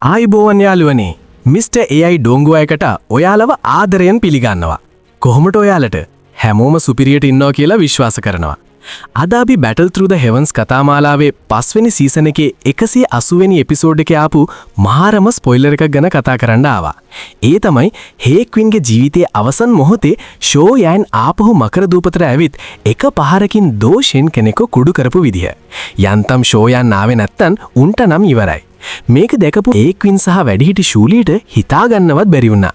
ආයිබෝවන් යාළුවනේ mister AI ඩෝංගුවයකට ඔයාලව ආදරයෙන් පිළිගන්නවා. කොහොමද ඔයාලට? හැමෝම සුපිරියට ඉන්නවා කියලා විශ්වාස කරනවා. අද අපි Battle Through the Heavens කතාමාලාවේ 5 වෙනි සීසන් එකේ 180 වෙනි එපිසෝඩ් එකේ ආපු මහාරම ස්පොයිලර් එකක් ගැන කතා කරන්න ආවා. ඒ තමයි හේ ක්වින්ගේ ජීවිතයේ අවසන් මොහොතේ ෂෝ යන් ආපහු මකර දූපතට ඇවිත් එක පහරකින් දෝෂෙන් කෙනෙකු කුඩු කරපු විදිය. යන්තම් ෂෝ යන් ආවේ නැත්තම් උන්ට නම් ඉවරයි. මේක දැකපු ඒ ක්වින් සහ වැඩිහිටි ශූලීට හිතා ගන්නවත් බැරි වුණා.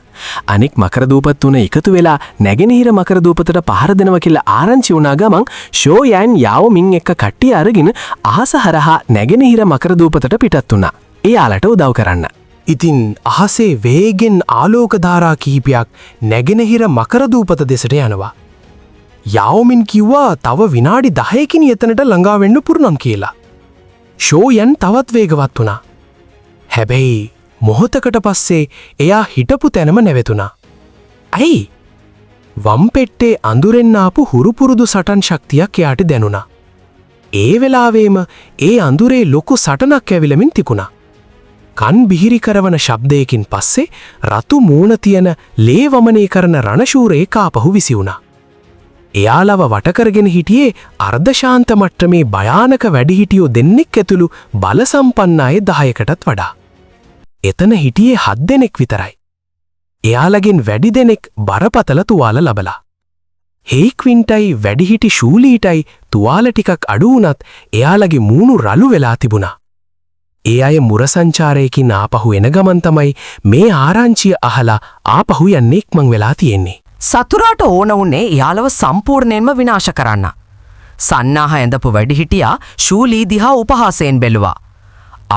අනික් මකර දූපත් තුන එකතු වෙලා නැගෙනහිර මකර දූපතට පහර දෙනවා කියලා ආරංචි වුණා ගමන් ෂෝ යන් යාව මින් එක්ක කට්ටිය අරගෙන අහස හරහා නැගෙනහිර මකර දූපතට පිටත් වුණා. එයාලට උදව් කරන්න. ඉතින් අහසේ වේගෙන් ආලෝක ධාරා කිහිපයක් නැගෙනහිර මකර දූපත දෙසට යනවා. යාවමින් කිව්වා තව විනාඩි 10කින් එතනට ළඟා වෙන්න පුරුනම් කියලා. ෂෝ යන් තවත් වේගවත් වුණා. හැබැයි මොහොතකට පස්සේ එයා හිටපු තැනම නැවතුණා. ඇයි? වම් පෙට්ටේ අඳුරෙන් ආපු හුරුපුරුදු සටන් ශක්තියක් එයාට දැනුණා. ඒ වෙලාවෙම ඒ අඳුරේ ලොකු සටනක් ඇවිලමින් තිබුණා. කන් බිහිරි කරවන ශබ්දයකින් පස්සේ රතු මූණ තියෙන ලේ වමනේ කරන රණශූරයෙක් ආපහු විසි වුණා. එයාලව වට කරගෙන හිටියේ අර්ධශාන්ත මට්ටමේ භයානක වැඩිහිටියෝ දෙන්නෙක් ඇතුළු බල සම්පන්න අය 10කටත් වඩා. එතන හිටියේ 7 දෙනෙක් විතරයි. එයාලගෙන් වැඩි දෙනෙක් බරපතල තුවාල ලබලා. හේ ක්වින්ටයි වැඩිහිටි ශූලීටයි තුවාල ටිකක් අඩු වුණත් එයාලගේ මූණු රළු වෙලා තිබුණා. ඒ අය මුර සංචාරයකින් ආපහු එන ගමන් තමයි මේ ආරංචිය අහලා ආපහු යන්නේ ඉක්මන් වෙලා තියෙන්නේ. සතුරාට ඕන වුණේ එයාලව සම්පූර්ණයෙන්ම විනාශ කරන්න. සන්නාහ ඇඳපු වැඩිහිටියා ශූලී දිහා උපහාසයෙන් බැලුවා.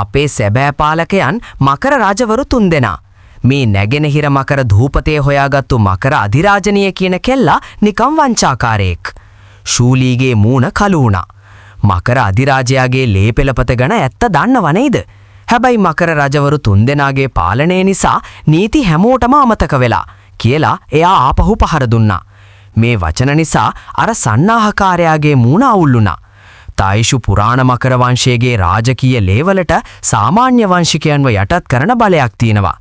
අපේ සැබෑ පාලකයන් මකර රජවරු 3 දෙනා. මේ නැගෙනහිර මකර ධූපතේ හොයාගත්තු මකර අධිරාජනීය කියන කෙල්ලා නිකම් වංචාකාරයෙක්. ශූලීගේ මූණ කළු වුණා. මකර අධිරාජයාගේ ලේ පෙළපත ගැන ඇත්ත දන්නව නේද? හැබැයි මකර රජවරු 3 දෙනාගේ පාලනය නිසා නීති හැමෝටම අමතක වෙලා කියලා එයා ආපහු පහර දුන්නා. මේ වචන නිසා අර සන්නාහකාරයාගේ මූණ අවුල් වුණා. තායිෂු පුරාණ මකර වංශයේගේ රාජකීය ලේවලට සාමාන්‍ය වංශිකයන්ව යටත් කරන බලයක් තියෙනවා.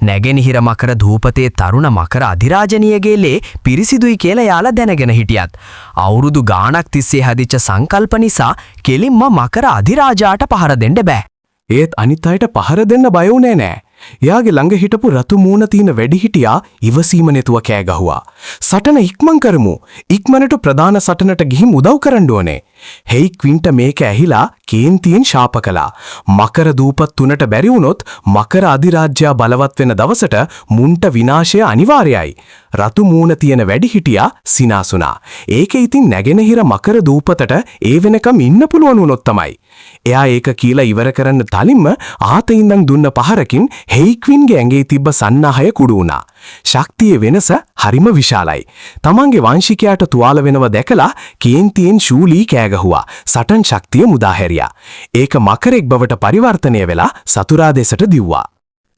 නැගෙනහිර මකර ධූපතේ තරුණ මකර අධිරාජනීයගේ ලේ පිරිසිදුයි කියලා යාලා දැනගෙන හිටියත් අවුරුදු ගාණක් තිස්සේ හදිච්ච සංකල්ප නිසා කෙලින්ම මකර අධිරාජාට පහර දෙන්න බෑ. ඒත් අනිත් අයට පහර දෙන්න බය වුණේ නෑ. එයාගේ ළඟ හිටපු රතු මූණ තියෙන වැඩිහිටියා ඉවසීම නැතුව කෑ ගහුවා. සටන ඉක්මන් කරමු. ඉක්මනට ප්‍රධාන සටනට ගිහින් උදව් කරන්න ඕනේ. හේයි ක්වින්ට මේක ඇහිලා කේන්තියෙන් ශාප කළා. මකර දූපත් තුනට බැරි වුණොත් මකර අධිරාජ්‍යය බලවත් වෙන දවසට මුන්ට විනාශය අනිවාර්යයි. රතු මූණ තියෙන වැඩිහිටියා සිනාසුණා. ඒකේ ඉතින් නැගෙනහිර මකර දූපතට ඒ වෙනකම් ඉන්න පුළුවන් වුණොත් තමයි. එයා ඒක කියලා ඉවර කරන්න තලින්ම ආතින්දන් දුන්න පහරකින් හේයි ක්වින්ගේ ඇඟේ තිබ්බ සන්නාහය කුඩු වුණා. ශක්තියේ වෙනස හරිම විශාලයි. තමන්ගේ වංශිකයාට තුවාල වෙනව දැකලා කේන්තියෙන් ශූලී කෑ ගහුවා. සටන් ශක්තිය මුදා හැරියා. ඒක මකරෙක් බවට පරිවර්තනය වෙලා සතුරා දෙසට දිව්වා.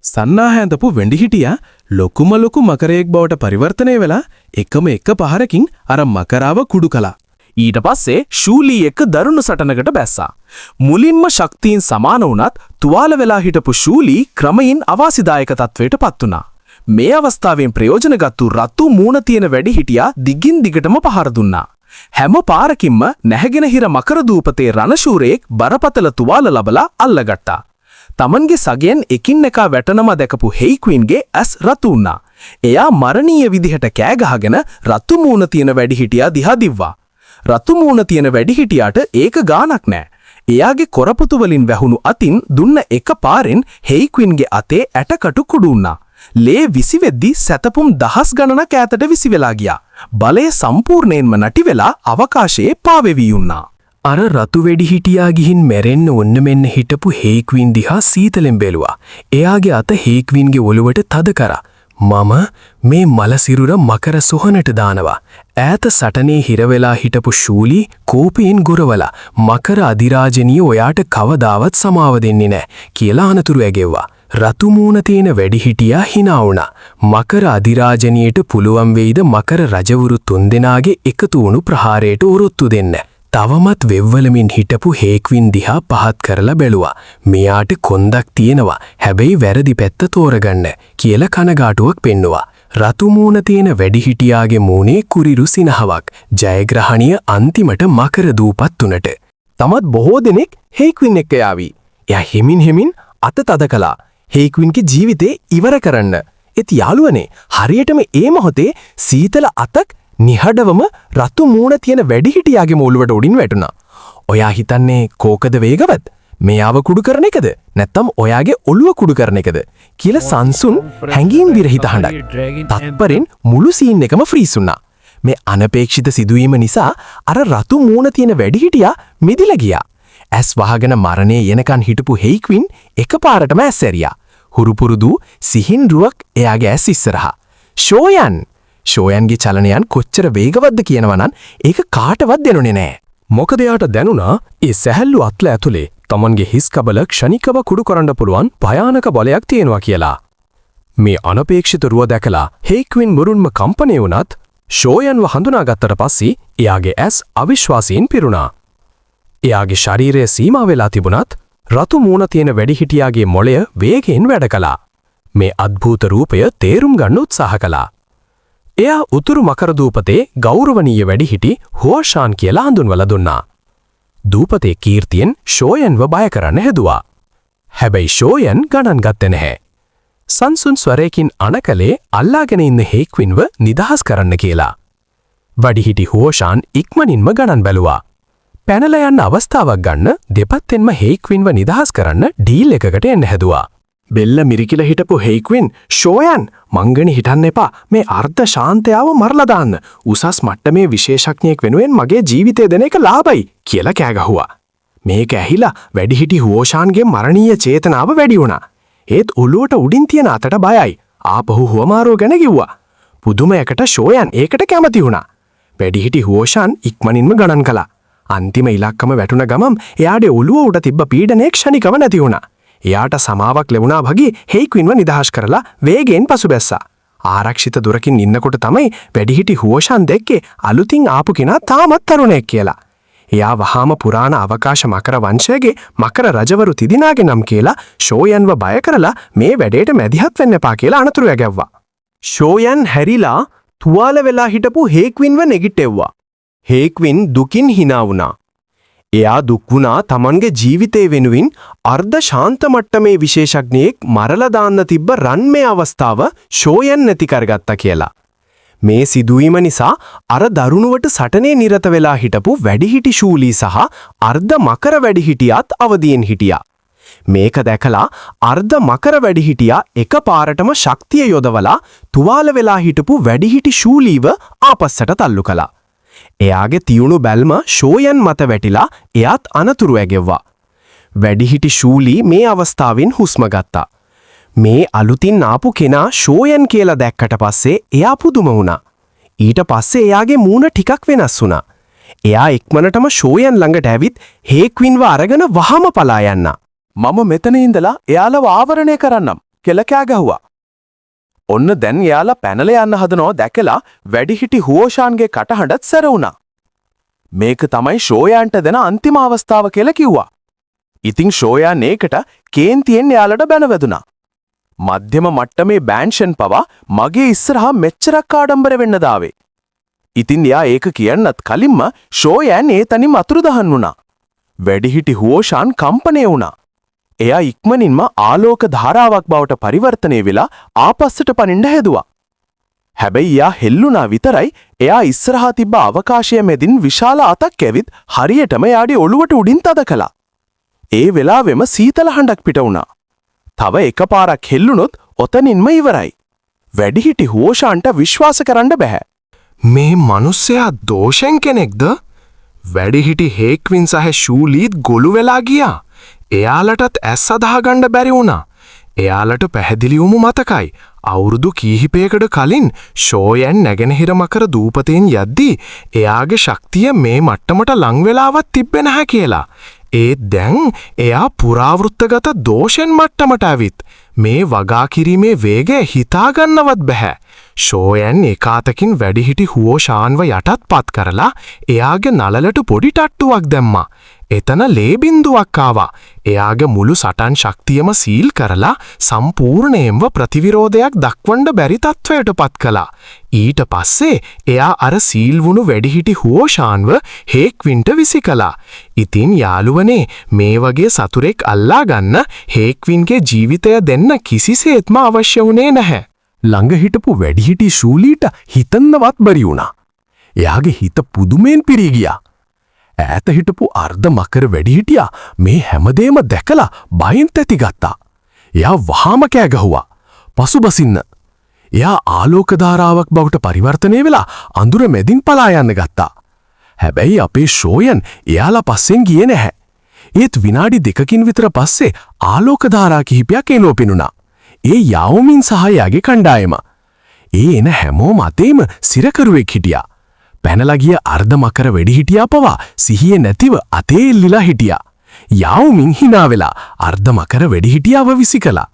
සන්නාහ ඇඳපු වෙඩිහිටියා ලොකුම ලොකු මකරයෙක් බවට පරිවර්තනය වෙලා එකම එක පහරකින් අර මකරාව කුඩු කළා. ඊට පස්සේ ශූලී එක්ක දරුණු සටනකට බැස්සා. මුලින්ම ශක්තියින් සමාන වුණත් තුවාල වෙලා හිටපු ශූලී ක්‍රමයෙන් අවාසිදායක තත්වයට පත් වුණා. මේ අවස්ථාවෙන් ප්‍රයෝජන ගත්තු රතු මූණ තියෙන වැඩිහිටියා දිගින් දිගටම පහර දුන්නා. හැම පාරකින්ම නැගෙනහිර මකර දූපතේ රණශූරයෙක් බරපතල තුවාල ලබලා අල්ලගත්තා. තමන්ගේ සගයන් එකින් එකා වැටෙනම දැකපු හේයි ක්වින්ගේ ඇස් රතු වුණා. එයා මරණීය විදිහට කෑ ගහගෙන රතු මූණ තියෙන වැඩිහිටියා දිහා දිව්වා. රතු මූණ තියෙන වැඩිහිටියාට ඒක ගානක් නෑ. එයාගේ කොරපොතු වලින් වැහුණු අතින් දුන්න එක පාරෙන් හේයි ක්වින්ගේ අතේ ඇටකටු කුඩු වුණා. ලේ විසි වෙද්දි සැතපුම් දහස් ගණනක් ඈතට විසි වෙලා ගියා. බලය සම්පූර්ණයෙන්ම නැති වෙලා අවකාශයේ පාවෙවි වුණා. අර රතු වෙඩිහිටියා ගිහින් මැරෙන්න ඔන්න මෙන්න හිටපු හේයි ක්වින් දිහා සීතලෙන් බැලුවා. එයාගේ අත හේයි ක්වින්ගේ ඔළුවට තද කරා. මම මේ මල සිරුර මකර සොහනට දානවා. ඈත සටනේ හිරවෙලා හිටපු ශූලී කෝපයෙන් ගොරවලා මකර අධිරාජනීය ඔයාට කවදාවත් සමාව දෙන්නේ නැහැ කියලා අනතුරු ඇගෙව්වා. රතු මූණ තියෙන වැඩිහිටියා hina වුණා. මකර අධිරාජනීයට පුළුවන් වෙයිද මකර රජවරු 3 දෙනාගේ එකතු වුණු ප්‍රහාරයට උරුත්තු දෙන්න. තවමත් වෙව්වලමින් හිටපු හේක්වින් දිහා පහත් කරලා බැලුවා. මෙයාට කොන්දක් තියෙනවා. හැබැයි වැරදි පැත්ත තෝරගන්න කියලා කනගාටුවක් පෙන්නුවා. රතු මූණ තියෙන වැඩිහිටියාගේ මූණේ කුරිරු සිනහවක්. ජයග්‍රහණීය අන්තිමට මකර දූපත් තුනට. තමත් බොහෝ දෙනෙක් හේක්වින් එක්ක යාවි. එයා හිමින් අත තද කළා. හේක්වින්ගේ ජීවිතේ ඉවර කරන්න. ඒත් යාළුවනේ හරියටම ඒ මොහොතේ සීතල අතක් නිහඬවම රතු මූණ තියෙන වැඩිහිටියාගේ මූලුවට උඩින් වැටුණා. ඔයා හිතන්නේ කෝකද වේගවත්? මෙයාව කුඩු කරන එකද? නැත්නම් ඔයාගේ ඔළුව කුඩු කරන එකද? කියලා සංසුන් හැංගීම් විරහිත හඬක්. තත්පරෙන් මුළු සීන් එකම ෆ්‍රීස් වුණා. මේ අනපේක්ෂිත සිදුවීම නිසා අර රතු මූණ තියෙන වැඩිහිටියා මිදිලා ගියා. ඇස් වහගෙන මරණේ යනකන් හිටපු හේක්වින් එකපාරටම ඇස් ඇරියා. හුරුපුරුදු සිහින් රුවක් එයාගේ ඇස් ඉස්සරහා. ෂෝයන්ගේ චලනයන් කොච්චර වේගවත්ද කියනවනම් ඒක කාටවත් දැනුනේ නෑ. මොකද එයාට දැනුණා ඒ සැහැල්ලු අත්ල ඇතුලේ Tamanගේ හිස් කබල ක්ෂණිකව කුඩු කරන්න පුළුවන් භයානක බලයක් තියෙනවා කියලා. මේ අනපේක්ෂිත රුව දැකලා හේක්වින් මුරුන්ම කම්පණය වුණත් ෂෝයන්ව හඳුනාගත්තට පස්සේ එයාගේ ඇස් අවිශ්වාසයෙන් පිරුණා. එයාගේ ශරීරය සීමා වෙලා තිබුණත් රතු මූණ තියෙන වැඩිහිටියාගේ මොළය වේගයෙන් වැඩ කළා. මේ අద్භූත රූපය තේරුම් ගන්න උත්සාහ කළා. එයා උතුරු මකර දූපතේ ගෞරවනීය වැඩිහිටි හුවෂාන් කියලා හඳුන්වලා දුන්නා. දූපතේ කීර්තියෙන් ෂෝයන්ව බය කරන්න හැදුවා. හැබැයි ෂෝයන් ගණන් ගත්තේ නැහැ. සංසුන් ස්වරයකින් අනකලේ අල්ලාගෙන ඉන්න හේක්වින්ව නිදහස් කරන්න කියලා. වැඩිහිටි හුවෂාන් ඉක්මනින්ම ගණන් බැලුවා. පැනලා යන්න අවස්ථාවක් ගන්න දෙපැත්තෙන්ම හේක්වින්ව නිදහස් කරන්න ඩීල් එකකට එන්න හැදුවා. බෙල්ල මිරිකිලා හිටපු හේක්වින් ෂෝයන් මංගණි හිටන්න එපා මේ අර්ධ ශාන්තයාව මරලා දාන්න උසස් මට්ටමේ විශේෂඥයෙක් වෙනුවෙන් මගේ ජීවිතය දෙන එක ලාභයි කියලා කෑ ගැහුවා. මේක ඇහිලා වැඩිහිටි හුවෂාන්ගේ මරණීය චේතනාව වැඩි වුණා. ඒත් ඔළුවට උඩින් තියෙන අතට බයයි. ආපහු හුවමාරුව ගැන කිව්වා. පුදුමයකට ෂෝයන් ඒකට කැමති වුණා. වැඩිහිටි හුවෂාන් ඉක්මනින්ම ගණන් කළා. අන්තිම ඉලක්කම වැටුණ ගමම් එයාගේ ඔළුව උඩ තිබ්බ පීඩනයේ ක්ෂණිකව නැති වුණා. එයාට සමාවක් ලැබුණා වගේ හේක්වින්ව නිදහස් කරලා වේගයෙන් පසුබැස්සා. ආරක්ෂිත දුරකින් ඉන්නකොට තමයි වැඩිහිටි හුවෂාන් දැක්කේ අලුතින් ආපු කෙනා තාමත් තරුණයෙක් කියලා. එයා වහාම පුරාණ අවකාශ මකර වංශයේ මකර රජවරු තිදිනාගේ නම් කියලා ෂෝයන්ව බය කරලා මේ වැඩේට මැදිහත් වෙන්න එපා කියලා අනතුරු යැගැව්වා. ෂෝයන් හැරිලා තුවාල වෙලා හිටපු හේක්වින්ව නෙගිටෙව්වා. හේක්වින් දුකින් hina වුණා. එයා දුක් වුණා Tamanගේ ජීවිතේ වෙනුවෙන් අර්ධ ශාන්ත මට්ටමේ විශේෂඥයෙක් මරලා දාන්න තිබ්බ රන්මේ අවස්ථාව ෂෝයන් නැති කරගත්තා කියලා. මේ සිදුවීම නිසා අර දරුණුවට සටනේ නිරත වෙලා හිටපු වැඩිහිටි ශූලී සහ අර්ධ මකර වැඩිහිටියාත් අවදියෙන් හිටියා. මේක දැකලා අර්ධ මකර වැඩිහිටියා එකපාරටම ශක්තිය යොදවලා තුවාල වෙලා හිටපු වැඩිහිටි ශූලීව ආපස්සට තල්ලු කළා. එයාගේ තියුණු බැල්ම ෂෝයන් මත වැටිලා එයාත් අනතුරු ඇගෙව්වා. වැඩිහිටි ශූලී මේ අවස්ථාවෙන් හුස්ම ගත්තා. මේ අලුතින් ආපු කෙනා ෂෝයන් කියලා දැක්කට පස්සේ එයා පුදුම වුණා. ඊට පස්සේ එයාගේ මූණ ටිකක් වෙනස් වුණා. එයා ඉක්මනටම ෂෝයන් ළඟට ඇවිත් හේක්වින්ව අරගෙන වහම පලා යන්න. මම මෙතන ඉඳලා එයාලව ආවරණය කරන්නම් කියලා කෑ ගැහුවා. ඔන්න දැන් එයාලා පැනලා යන්න හදනවා දැකලා වැඩිහිටි හුවෂාන්ගේ කටහඬත් සැර වුණා. මේක තමයි ෂෝයන්ට දෙන අන්තිම අවස්ථාව කියලා කිව්වා. ඉතින් ෂෝයන් ඒකට කේන්තියෙන් එයාලට බැනවැදුනා. මධ්‍යම මට්ටමේ බෑන්ෂන් පවා මගේ ඉස්සරහා මෙච්චරක් ආඩම්බර වෙන්න දාවේ. ඉතින් එයා ඒක කියන්නත් කලින්ම ෂෝයන් ඒ තනින්ම අතුරුදහන් වුණා. වැඩිහිටි හුවෂාන් කම්පණය වුණා. එයා ඉක්මනින්ම ආලෝක ධාරාවක් බවට පරිවර්තනය වෙලා ආපස්සට පනින්න හැදුවා. හැබැයි එයා හෙල්ලුණා විතරයි එයා ඉස්සරහා තිබ්බ අවකාශය මැදින් විශාල අතක් ඇවිත් හරියටම එයාගේ ඔළුවට උඩින් තද කළා. ඒ වෙලාවෙම සීතල හඬක් පිට වුණා. තව එකපාරක් හෙල්ලුනොත් ඔතනින්ම ඉවරයි. වැඩිහිටි හුවෂාන්ට විශ්වාස කරන්න බෑ. මේ මිනිස්සයා දෝෂෙන් කෙනෙක්ද? වැඩිහිටි හේක්වින් සහ ශූලීත් ගොළු වෙලා ගියා. එයාලටත් ඇස් අදාහගන්න බැරි වුණා. එයාලට පැහැදිලිවම මතකයි. අවුරුදු කීහිපයකට කලින් ෂෝයන් නැගෙනහිර මකර දූපතෙන් යද්දී එයාගේ ශක්තිය මේ මට්ටමට ලං වෙලාවත් තිබ්බේ නැහැ කියලා. ඒත් දැන් එයා පුරාවෘත්තගත දෝෂෙන් මට්ටමට ඇවිත් මේ වගා කිරීමේ වේගය හිතා ගන්නවත් බෑ. ෂෝයන් ඒකාතකින් වැඩිහිටි හුවෝෂාන්ව යටත් පත් කරලා එයාගේ නලලට පොඩි ටට්ටුවක් දැම්මා. එතන ලේබින්දුවක් ආවා. එයාගේ මුළු සටන් ශක්තියම සීල් කරලා සම්පූර්ණයෙන්ම ප්‍රතිවිරෝධයක් දක්වන්න බැරි තත්වයට පත් කළා. ඊට පස්සේ එයා අර සීල් වුණු වැඩිහිටි හුවෝෂාන්ව හේක්වින්ට විසි කළා. ඉතින් යාළුවනේ මේ වගේ සතුරෙක් අල්ලා ගන්න හේක්වින්ගේ ජීවිතය දෙන්න කිසිසේත්ම අවශ්‍ය වුණේ නැහැ. ළඟ හිටපු වැඩිහිටි ශූලීට හිතන්නවත් බැරි වුණා. එයාගේ හිත පුදුමෙන් පිරී ගියා. ඈත හිටපු අර්ධ මකර වැඩිහිටියා මේ හැමදේම දැකලා බයෙන් තැතිගත්තා. එයා වහාම කෑ ගැහුවා. පසුබසින්න. එයා ආලෝක ධාරාවක් බවට පරිවර්තනය වෙලා අඳුර මැදින් පලා යන්න ගත්තා. හැබැයි අපේ ෂෝයන් එයාලා පස්සෙන් ගියේ නැහැ. ඒත් විනාඩි 2කින් විතර පස්සේ ආලෝක ධාරා කිහිපයක් එනෝ පෙනුණා. ඒ යාओමින් සහ යාගේ කණ්ඩායම. ඒ එන හැමෝම අතේම සිරකරුවෙක් හිටියා. පැනලා ගිය අර්ධ මකර වෙඩිහිටියා පවා සිහියේ නැතිව අතේ එල්ලිලා හිටියා. යාओමින් hina වෙලා අර්ධ මකර වෙඩිහිටියාව විසි කළා.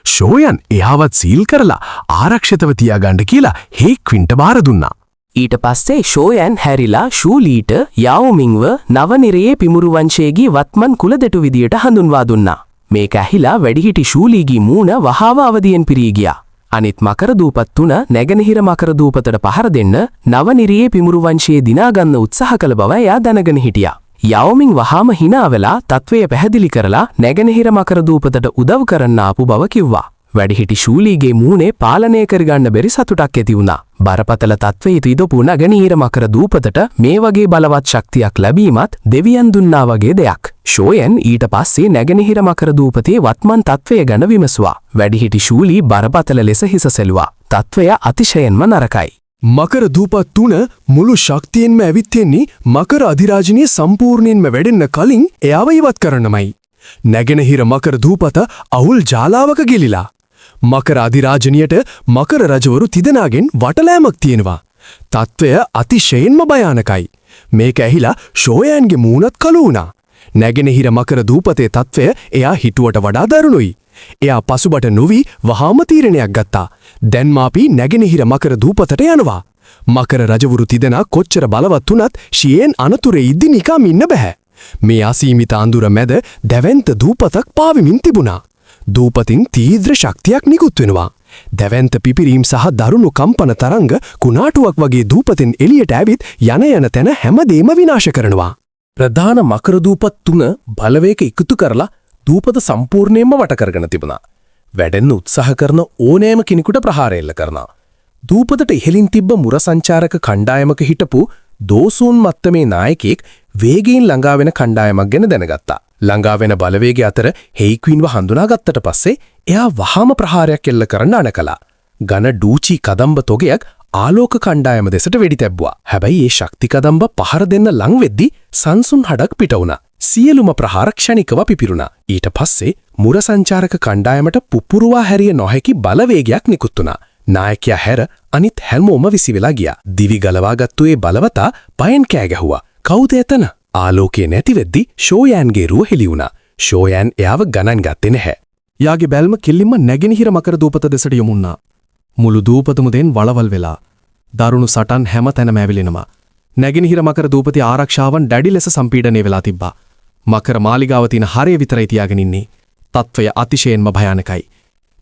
ෂෝයන් එයාවත් සීල් කරලා ආරක්ෂිතව තියාගන්න කියලා හේක්වින්ට බාර දුන්නා. ඊට පස්සේ ෂෝයන් හැරිලා ෂූලීට යාओමින්ව නවනිරයේ පිමුරු වංශයේගේ වත්මන් කුල දෙටු විදියට හඳුන්වා දුන්නා. මේක ඇහිලා වැඩිහිටි ෂූලීගේ මූණ වහාව අවදියෙන් පිරී ගියා. අනිත් මකර දූපත් තුන නැගෙනහිර මකර දූපතට පහර දෙන්න නවනිරයේ පිමුරු වංශයේ දිනාගන්න උත්සාහ කළ බව එයා දැනගෙන හිටියා. යාओමින් වහාම hina වෙලා තත්වය පැහැදිලි කරලා නැගෙනහිර මකර දූපතට උදව් කරන්න ආපු බව කිව්වා. වැඩිහිටි ෂූලීගේ මූණේ පාලනය කරගන්න බැරි සතුටක් ඇති වුණා. බරපතල තත්වයේ තියදපු නැගෙනහිර මකර දූපතට මේ වගේ බලවත් ශක්තියක් ලැබීමත් දෙවියන් දුන්නා වගේ දෙයක්. ෂෝයන් ඊට පස්සේ නැගෙනහිර මකර දූපතේ වත්මන් තත්වය ගැන විමසුවා. වැඩිහිටි ෂූලී බරපතල ලෙස හිස සැලුවා. තත්වය අතිශයින්ම නරකයි. මකර දූපත් තුන මුළු ශක්තියෙන්ම ඇවිත් මකර අධිරාජනීය සම්පූර්ණයෙන්ම වැඩෙන්න කලින් එයාව ඉවත් කරන්නමයි. නැගෙනහිර මකර දූපත අවුල් ජාලාවක ගිලිලා. මකර අධිරාජනියට මකර රජවරු තිදෙනාගෙන් වටලෑමක් තියෙනවා. තත්ත්වය අතිශයින්ම භයානකයි. මේක ඇහිලා ෂෝයන්ගේ මූණත් කළු වුණා. නැගෙනහිර මකර දූපතේ තත්ත්වය එයා හිතුවට වඩා දරුණුයි. එයා පසුබට නොවි වහාම තීරණයක් ගත්තා. දැන් මාපි නැගෙනහිර මකර දූපතට යනවා. මකර රජවරු තිදෙනා කොච්චර බලවත් වුණත් ෂියෙන් අනතුරේ ඉද්දි නිකම් ඉන්න බෑ. මේ අසීමිත අඳුර මැද දැවැන්ත දූපතක් පාවිමින් තිබුණා. දූපතින් තීව්‍ර ශක්තියක් නිකුත් වෙනවා. දැවැන්ත පිපිරීම් සහ දරුණු කම්පන තරංග කුණාටුවක් වගේ දූපතෙන් එළියට ඇවිත් යන තැන හැමදේම විනාශ කරනවා. ප්‍රධාන මකර දූපත් තුන බලවේග එකතු කරලා දූපත සම්පූර්ණයෙන්ම වට කරගෙන තිබුණා. වැඩෙන්න උත්සාහ කරන ඕනෑම කෙනෙකුට ප්‍රහාර එල්ල කරනවා. දූපතට ඉහළින් තිබ්බ මුර සංචාරක කණ්ඩායමක හිටපු දෝසූන් මත්තමේ නායකයෙක් වේගයෙන් ළඟා වෙන කණ්ඩායමක් ගැන දැනගත්තා. ළඟා වෙන බලවේගය අතර හේක්වින්ව හඳුනාගත්තට පස්සේ එයා වහාම ප්‍රහාරයක් එල්ල කරන්න අණකලා. ඝන ඩූචි කදම්බ තොගයක් ආලෝක කණ්ඩායම දෙසට වෙඩි තැබ්බුවා. හැබැයි ඒ ශක්ති කදම්බ පහර දෙන්න ලං වෙද්දි සංසුන් හඩක් පිට වුණා. සියලුම ප්‍රහාර ක්ෂණිකව පිපිරුණා. ඊට පස්සේ මුර සංචාරක කණ්ඩායමට පුපුරුවා හැරිය නොහැකි බලවේගයක් නිකුත් වුණා. නායකයා හැර අනිත් හැමෝම විසි වෙලා ගියා. දිවි ගලවාගත්තු ඒ බලවතා පයෙන් කෑ ගැහුවා. කවුද එතන? ආලෝකයේ නැති වෙද්දි ෂෝයන්ගේ රුව හෙළි වුණා. ෂෝයන් එයාව ගණන් ගත්තේ නැහැ. යාගේ බැල්ම කෙල්ලින්ම නැගෙනහිර මකර දූපත දෙසට යොමුුණා. මුළු දූපතම දෙන් වලවල් වෙලා. දරුණු සටන් හැම තැනම ඇවිලෙනවා. නැගෙනහිර මකර දූපතේ ආරක්ෂාවන් දැඩි ලෙස සම්පීඩනය වෙලා තිබ්බා. මකර මාලිගාව තියෙන හරය විතරයි තියාගෙන ඉන්නේ. තත්වය අතිශයින්ම භයානකයි.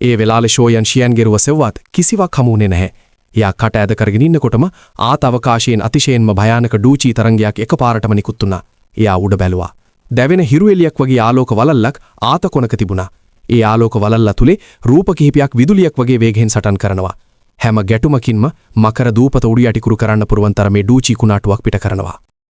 ඒ වෙලාවේ ෂෝයන් ෂියන්ගේ රුව සෙව්වත් කිසිවක් හමුුනේ නැහැ. එයා කට ඇද කරගෙන ඉන්නකොටම ආත අවකාශයෙන් අතිශයින්ම භයානක ඩූචි තරංගයක් එකපාරටම නිකුත් වුණා. එයා උඩ බැලුවා. දැවෙන හිරු එළියක් වගේ ආලෝක වලල්ලක් ආත කොනක තිබුණා. ඒ ආලෝක වලල්ල තුලේ රූප කිහිපයක් විදුලියක් වගේ වේගයෙන් සටන් කරනවා. හැම ගැටුමකින්ම මකර දූපත උඩු යටිකුරු කරන්න පුරුවන් තරමේ ඩූචි කුණාටුවක් පිට කරනවා.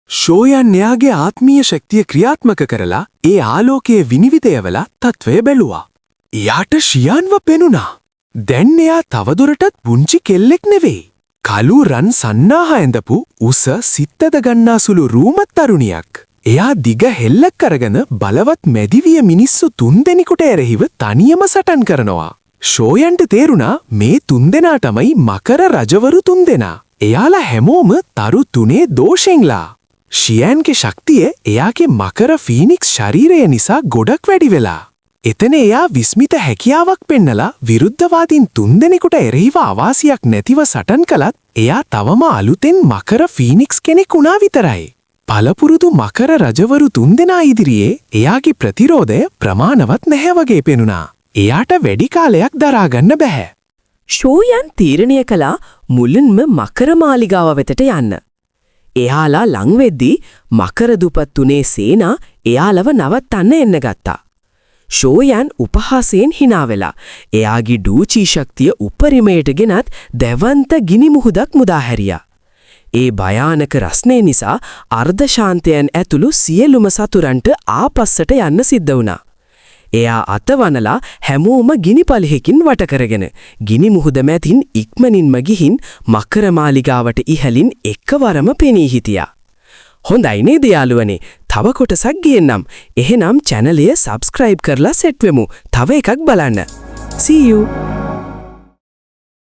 ෂෝයන් එයාගේ ආත්මීය ශක්තිය ක්‍රියාත්මක කරලා ඒ ආලෝකයේ විනිවිදයවලා තත්වය බැලුවා. එයාට ෂියන්ව පෙනුණා. දැන් එයා තවදුරටත් පුංචි කෙල්ලෙක් නෙවෙයි. කළු රන් සන්නාහ ඇඳපු උස සිත්තද ගන්නාසුළු රූමත් තරුණියක්. එයා දිග හෙල්ලක් කරගෙන බලවත් මැදිවිය මිනිස්සු තුන්දෙනෙකුට එරෙහිව තනියම සටන් කරනවා. ෂෝයන්ට තේරුණා මේ තුන්දෙනාටමයි මකර රජවරු තුන්දෙනා. එයාලා හැමෝම තරු තුනේ දෝෂෙන්ලා. ෂියන්ගේ ශක්තිය එයාගේ මකර ෆීනික්ස් ශරීරය නිසා ගොඩක් වැඩි වෙලා. එතන එයා විස්මිත හැකියාවක් පෙන්නලා විරුද්ධවාදීන් 3 දෙනෙකුට එරෙහිව අවාසියක් නැතිව සටන් කළත් එයා තවම අලුතෙන් මකර ෆීනික්ස් කෙනෙක් වුණා විතරයි. පළපුරුදු මකර රජවරු 3 දෙනා ඉදිරියේ එයාගේ ප්‍රතිරෝධය ප්‍රමාණවත් නැහැ වගේ පෙනුණා. එයාට වැඩි කාලයක් දරාගන්න බැහැ. ෂෝයන් තීරණය කළා මුලින්ම මකර මාලිගාව වෙතට යන්න. එයාලා ලං වෙද්දී මකර දුපත් තුනේ සේනා එයාලව නවත්තන්න එන්න ගත්තා. ෂෝයන් උපහාසයෙන් hina වෙලා එයාගේ ඩූචී ශක්තිය උපරිමයට ගෙනත් දැවන්ත ගිනි මුහුදක් මුදා හැරියා. ඒ භයානක රස්නේ නිසා අර්ධශාන්තයන් ඇතුළු සියලුම සතුරන්ට ආපස්සට යන්න සිද්ධ වුණා. එයා අතවනලා හැමෝම ගිනි පලෙහකින් වට කරගෙන ගිනි මුහුද මැදින් ඉක්මනින්ම ගිහින් මකර මාලිගාවට ඉහළින් එකවරම පෙනී හිටියා. හොඳයි නේද යාළුවනේ? තව කොටසක් ගේන්නම්. එහෙනම් channel එක subscribe කරලා set වෙමු. තව එකක් බලන්න. See you.